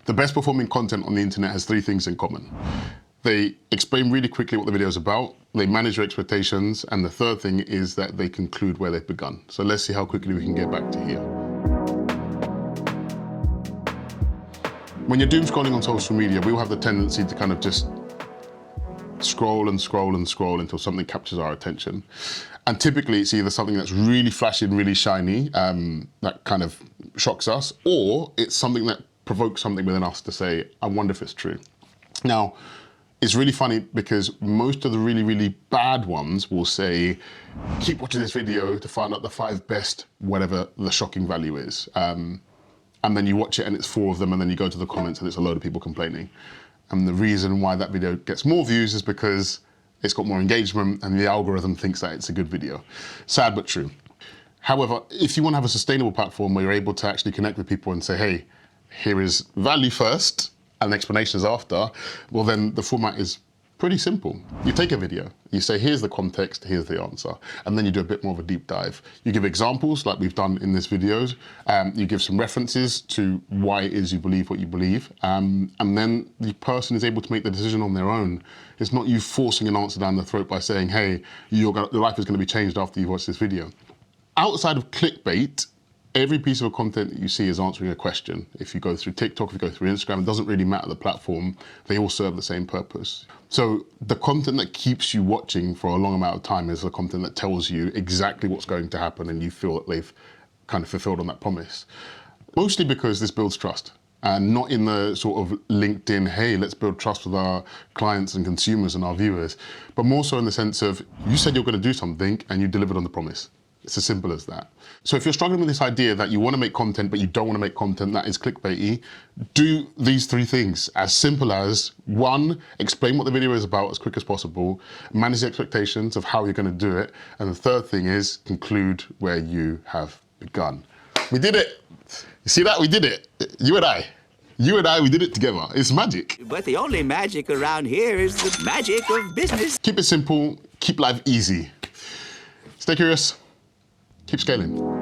The best performing content on the internet has three things in common. They explain really quickly what the video is about, they manage your expectations, and the third thing is that they conclude where they've begun. So let's see how quickly we can get back to here. When you're doom scrolling on social media, we all have the tendency to kind of just scroll and scroll and scroll until something captures our attention. And typically it's either something that's really flashy and really shiny, that kind of shocks us, or it's something that provokes something within us to say, I wonder if it's true. Now, it's really funny because most of the really, really bad ones will say, keep watching this video to find out the 5 best, whatever the shocking value is. And then you watch it and it's 4 of them, and then you go to the comments and it's a load of people complaining. And the reason why that video gets more views is because it's got more engagement and the algorithm thinks that it's a good video. Sad but true. However, if you want to have a sustainable platform where you're able to actually connect with people and say, hey, here is value first and explanations after, well then the format is pretty simple. You take a video, you say, here's the context, here's the answer, and then you do a bit more of a deep dive. You give examples like we've done in this video, you give some references to why it is you believe what you believe, and then the person is able to make the decision on their own. It's not you forcing an answer down the throat by saying, hey, your life is going to be changed after you watch this video. Outside of clickbait, every piece of content that you see is answering a question. If you go through TikTok, if you go through Instagram, it doesn't really matter the platform, they all serve the same purpose. So the content that keeps you watching for a long amount of time is the content that tells you exactly what's going to happen and you feel that they've kind of fulfilled on that promise. Mostly because this builds trust, and not in the sort of LinkedIn, hey, let's build trust with our clients and consumers and our viewers, but more so in the sense of, you said you're going to do something and you delivered on the promise. It's as simple as that. So if you're struggling with this idea that you want to make content, but you don't want to make content that is clickbaity, do these 3 things. As simple as 1, explain what the video is about as quick as possible, manage the expectations of how you're going to do it, and the third thing is conclude where you have begun. We did it. You see that? We did it. You and I, we did it together. It's magic. But the only magic around here is the magic of business. Keep it simple, keep life easy. Stay curious. Keep scaling.